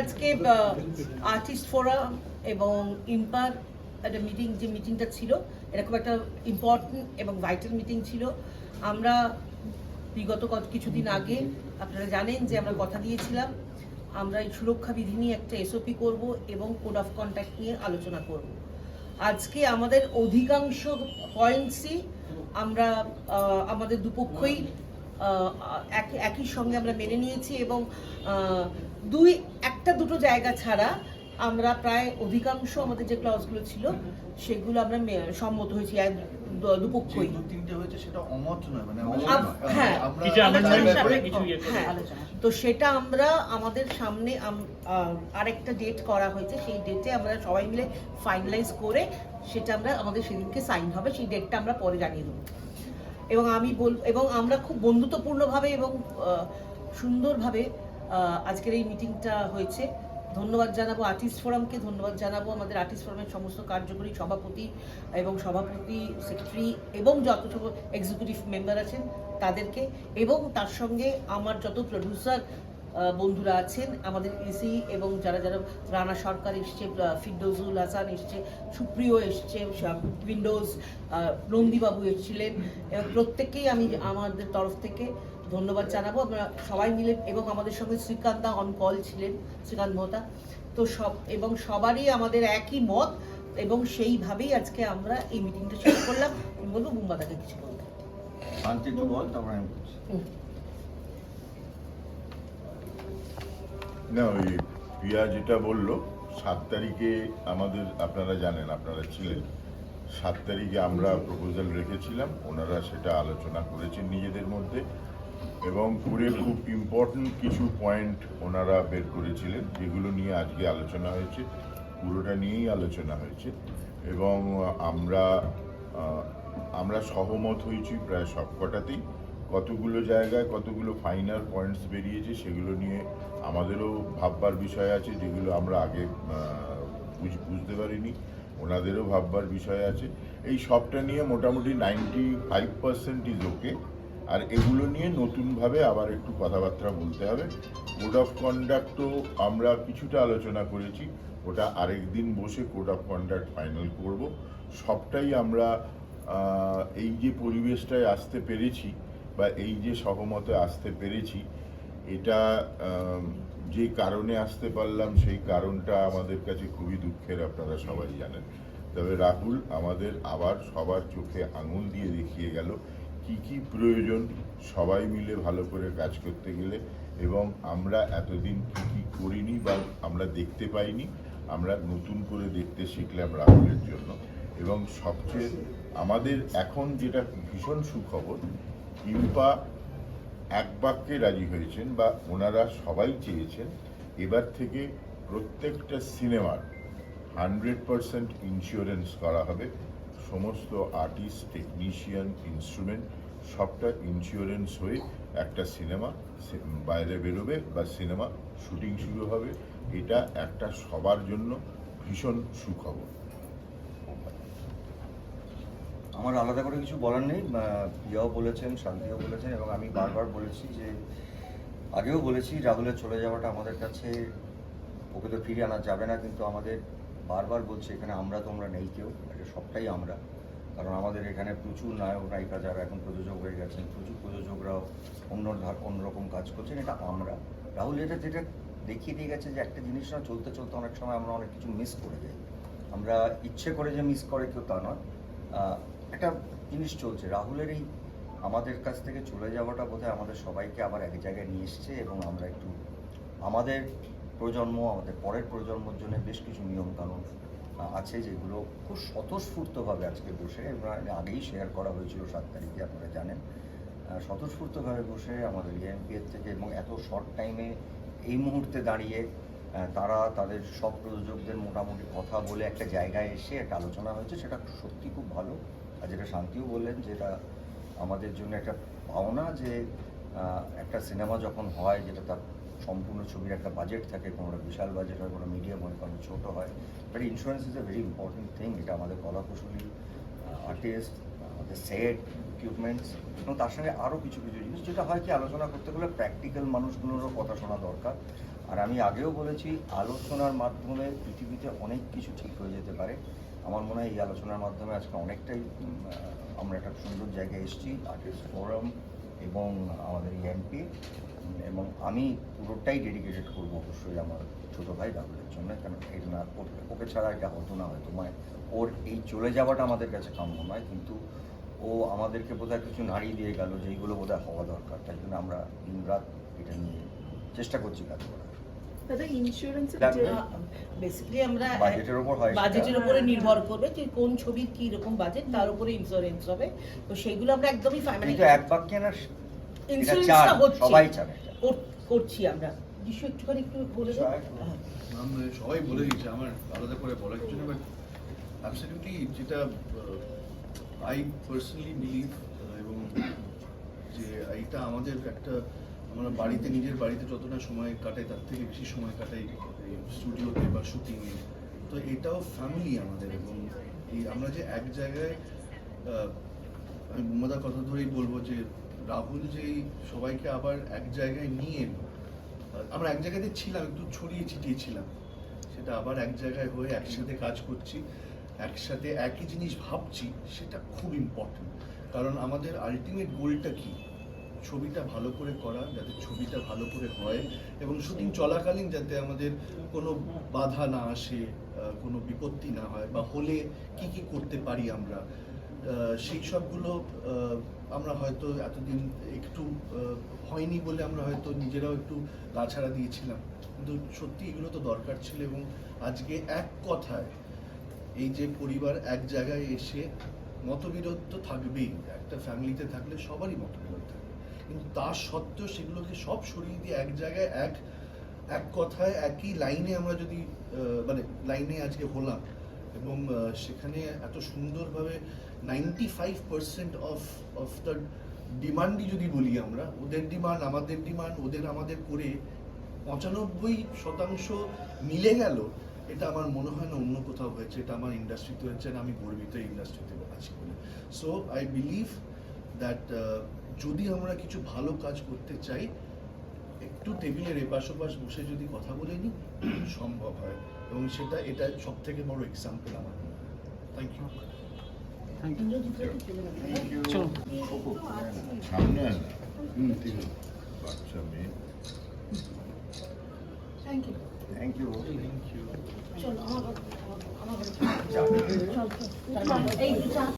আজকে artist forum এবং ইম্পার একটা মিটিংটা ছিল, এটা খুব একটা ইম্পর্টেন্ট এবং ভাইটাল মিটিং ছিল। আমরা বিগত কিছুদিন আগে আপনারা জানেন যে আমরা কথা দিয়েছিলাম আমরা এই সুরক্ষা বিধি নিয়ে একটা এসওপি করব এবং কোড অফ কন্ডাক্ট নিয়ে আলোচনা করব। আজকে আমাদের অধিকাংশ পয়েন্টসই আমরা আমাদের দুপক্ষই একই সঙ্গে আমরা মেনে নিয়েছি এবং একটা দুটো জায়গা ছাড়া আমরা প্রায় অধিকাংশ আমাদের যে ক্লজগুলো ছিল সেগুলো আমরা সম্মত হয়েছি দুপক্ষই। সেটা অমত নয়, মানে হ্যাঁ, তো সেটা আমরা আমাদের সামনে আরেকটা ডেট করা হয়েছে, সেই ডেটে আমরা সবাই মিলে ফাইনালাইজ করে সেটা আমরা আমাদের সেদিনকে সাইন হবে, সেই ডেটটা আমরা পরে জানিয়ে দেবো। এবং এবং আমরা খুব বন্ধুত্বপূর্ণভাবে এবং সুন্দরভাবে আজকের এই মিটিংটা হয়েছে। ধন্যবাদ জানাবো আর্টিস্ট ফোরামকে, ধন্যবাদ জানাবো আমাদের আর্টিস্ট ফোরামের সমস্ত কার্যকরী সভাপতি, সেক্রেটারি এবং যত সব এক্সিকিউটিভ মেম্বার আছেন তাদেরকে, এবং তার সঙ্গে আমার যত প্রডিউসার বন্ধুরা আছেন, আমাদের এসি এবং যারা যারা রানা সরকার এসছে, ফিরদৌজুল হাসান এসছে, সুপ্রিয় এসছে, উইন্ডোজ নন্দীবাবু এসেছিলেন, প্রত্যেককেই আমি আমাদের তরফ থেকে ধন্যবাদ জানাবো। আমরা সবাই মিলে, এবং আমাদের সঙ্গে শ্রীকান্তদা অন কল ছিলেন, শ্রীকান্ত মহতা, তো সবারই আমাদের একই মত এবং সেইভাবেই আজকে আমরা এই মিটিংটা শেষ করলাম। আমি বলবো বুম্বাদাকে কিছু বলতে। শান্তি তো বল, তারপর আমি বলছি। না, ওই প্রিয়া যেটা বললো 7 তারিখে আমাদের, আপনারা জানেন, আপনারা ছিলেন, 7 তারিখে আমরা প্রপোজাল রেখেছিলাম, ওনারা সেটা আলোচনা করেছেন নিজেদের মধ্যে এবং করে খুব ইম্পর্টেন্ট কিছু পয়েন্ট ওনারা বের করেছিলেন, যেগুলো নিয়ে আজকে আলোচনা হয়েছে, পুরোটা নিয়েই আলোচনা হয়েছে এবং আমরা সহমত হয়েছি প্রায় সবকটাতেই। কতগুলো জায়গায় কতগুলো ফাইনাল পয়েন্টস বেরিয়েছে সেগুলো নিয়ে আমাদেরও ভাববার বিষয় আছে, যেগুলো আমরা আগে বুঝতে পারিনি, ওনাদেরও ভাববার বিষয় আছে। এই সবটা নিয়ে মোটামুটি 95% ইজ ওকে। আর এগুলো নিয়ে নতুনভাবে আবার একটু কথাবার্তা বলতে হবে। কোড অফ কন্ডাক্টও আমরা কিছুটা আলোচনা করেছি, ওটা আরেকদিন বসে কোড অফ কন্ডাক্ট ফাইনাল করব। সবটাই আমরা এই যে পরিবেশটায় আসতে পেরেছি বা এই যে সহমতে আসতে পেরেছি, এটা যে কারণে আসতে পারলাম সেই কারণটা আমাদের কাছে খুবই দুঃখের, আপনারা সবাই জানেন। তবে রাহুল আমাদের আবার সবার চোখে আঙুল দিয়ে দেখিয়ে গেল কি প্রয়োজন সবাই মিলে ভালো করে কাজ করতে গেলে, এবং আমরা এতদিন কি করিনি বা আমরা দেখতে পাইনি, আমরা নতুন করে দেখতে শিখলাম রাহুলের জন্য। এবং সবচেয়ে আমাদের এখন যেটা ভীষণ সুখবর, ইম্পা এক বাক্যে রাজি হয়েছেন বা ওনারা সবাই চেয়েছেন এবার থেকে প্রত্যেকটা সিনেমার 100% ইন্স্যুরেন্স করা হবে। সমস্ত আর্টিস্ট, টেকনিশিয়ান, ইনস্ট্রুমেন্ট সবটা ইন্স্যুরেন্স হয়ে একটা সিনেমা বাইরে বেরোবে বা সিনেমা শুটিং শুরু হবে। এটা একটা সবার জন্য ভীষণ সুখবর। আমার আলাদা করে কিছু বলার নেই। প্রিয়াও বলেছেন, শান্তিও বলেছেন, এবং আমি বারবার বলেছি যে, আগেও বলেছি, রাহুলের চলে যাওয়াটা আমাদের কাছে, ওকে তো ফিরিয়ে আনা যাবে না, কিন্তু আমাদের বারবার বলছি এখানে আমরা তোমরা নেই কেউ, এটা সবটাই আমরা। কারণ আমাদের এখানে প্রচুর নায়ক নায়িকা যারা এখন প্রযোজক হয়ে গেছেন, প্রচুর প্রযোজকরাও অন্যরকম কাজ করছেন, এটা আমরা। রাহুল যেটা দেখিয়ে দিয়ে গেছে যে একটা জিনিস না, চলতে চলতে অনেক সময় আমরা অনেক কিছু মিস করে যাই। আমরা ইচ্ছে করে যে মিস করে কেউ তা নয়, একটা জিনিস চলছে। রাহুলের এই আমাদের কাছ থেকে চলে যাওয়াটা বোধহয় আমাদের সবাইকে আবার এক জায়গায় নিয়ে এসছে, এবং আমরা একটু আমাদের প্রজন্ম, আমাদের পরের প্রজন্মের জন্য বেশ কিছু নিয়মকানুন আছে যেগুলো খুব স্বতঃস্ফূর্তভাবে আজকে বসে, আগেই শেয়ার করা হয়েছিল 7 তারিখে, আপনারা জানেন, স্বতঃস্ফূর্তভাবে বসে আমাদের এএমপিএর থেকে, এবং এত শর্ট টাইমে এই মুহূর্তে দাঁড়িয়ে তারা তাদের সব প্রযোজকদের মোটামুটি কথা বলে একটা জায়গায় এসে একটা আলোচনা হয়েছে, সেটা সত্যি খুব ভালো। আর যেটা শান্তিও বললেন, যেটা আমাদের জন্য একটা পাওনা, যে একটা সিনেমা যখন হয়, যেটা তার সম্পূর্ণ ছবির একটা বাজেট থাকে, কোনোটা বিশাল বাজেট হয়, কোনো মিডিয়াম হয়, কোনো ছোটো হয়, but insurance is a very important thing. এটা আমাদের কলাকুশলী, আর্টিস্ট, আমাদের সেট, ইকুইপমেন্টস, এবং তার সঙ্গে আরও কিছু জিনিস, যেটা হয় কি আলোচনা করতে গেলে প্র্যাকটিক্যাল মানুষগুলোরও কথা শোনা দরকার। আর আমি আগেও বলেছি আলোচনার মাধ্যমে পৃথিবীতে অনেক কিছু ঠিক হয়ে যেতে পারে। আমার মনে হয় এই আলোচনার মাধ্যমে আজকে অনেকটাই আমরা একটা সুন্দর জায়গায় এসেছি, আর্টিস্ট ফোরাম এবং আমাদের এমপি, এবং আমি পুরোটাই ডেডিকেটেড করবো অবশ্যই আমার ছোটো ভাই রাহুলের জন্য, কারণ এই না ওকে ছাড়া এটা হতো না হয়তো, মানে ওর এই চলে যাওয়াটা আমাদের কাছে কাম্য নয়, কিন্তু ও আমাদেরকে বোধহয় কিছু নাড়িয়ে দিয়ে গেল যেইগুলো বোধহয় হওয়া দরকার। তাই জন্য আমরা দিনরাত এটা নিয়ে চেষ্টা করছি কাজ করার। দাদা ইন্স্যুরেন্স বেসিক্যালি আমরা বাজেটের উপর হয় সেটা। বাজেটের উপরে নির্ভর করবে যে কোন ছবির কি রকম বাজেট, তার উপরে ইন্স্যুরেন্স হবে। তো সেইগুলো আমরা একদমই মানে কিন্তু এক বাক্যে না, এটা ইন্স্যুরেন্সটা চান, হচ্ছে সবাই চান এটা। করছি আমরা। যিশু একটুখানি একটু বলে দাও। হ্যাঁ। সবাই বলে দিয়েছে, আমার আলাদা করে বলার কিছু না, বাট অ্যাবসলিউটলি যেটা আই পার্সোনালি বিলিভ, এবং যে এইটা আমাদের একটা, আমরা বাড়িতে নিজের বাড়িতে যতটা সময় কাটাই তার থেকে বেশি সময় কাটাই স্টুডিওতে বা শুটিংয়ে, তো এটাও ফ্যামিলি আমাদের। এবং এই আমরা যে এক জায়গায়, আমি বোমাদার কথা ধরেই বলবো যে রাহুল যে এই সবাইকে আবার এক জায়গায় নিয়ে এলো, আমরা এক জায়গাতে ছিলাম, একটু ছড়িয়ে ছিটিয়ে ছিলাম, সেটা আবার এক জায়গায় হয়ে একসাথে কাজ করছি, একসাথে একই জিনিস ভাবছি, সেটা খুব ইম্পর্টেন্ট। কারণ আমাদের আলটিমেট গোলটা কি? ছবিটা ভালো করে করা, যাতে ছবিটা ভালো করে হয়, এবং শুটিং চলাকালীন যাতে আমাদের কোনো বাধা না আসে, কোনো বিপত্তি না হয়, বা হলে কি কি করতে পারি আমরা, সেই সবগুলো আমরা হয়তো এতদিন একটু হয়নি বলে আমরা হয়তো নিজেরাও একটু গাছাড়া দিয়েছিলাম, কিন্তু সত্যি এগুলো তো দরকার ছিল। এবং আজকে এক কথায় এই যে পরিবার এক জায়গায় এসে, মতবিরোধ তো থাকবেই, একটা ফ্যামিলিতে থাকলে সবারই মতবিরোধ থাকবে, কিন্তু তার সত্ত্বেও সেগুলোকে সব সরিয়ে দিয়ে এক জায়গায় এক কথায় একই লাইনে আমরা যদি মানে লাইনে আজকে হলাম, এবং সেখানে এত সুন্দরভাবে 95% অফ দ্য ডিমান্ডই যদি বলি আমরা, ওদের ডিমান্ড আমাদের ডিমান্ড, ওদের আমাদের করে 95% মিলে গেল, এটা আমার মনে হয় না অন্য কোথাও হয়েছে, এটা আমার ইন্ডাস্ট্রিতে হয়েছে, আর আমি গর্বিত ইন্ডাস্ট্রিতে আছি বলে। সো আই বিলিভ দ্যাট যদি আমরা কিছু ভালো কাজ করতে চাই, একটু টেবিলের এপাশ ওপাশ বসে যদি কথা বলে নিই, সম্ভব হয়, এবং এটা সব থেকে বড় এক্সাম্পল আমার মনে হয়। Thank you. চলো। সামনে আয় না। ঠিক আছে, বাচ্চা মেয়ে। Thank you. Thank you. চলো আমার যাবে। চল, চল। এই চা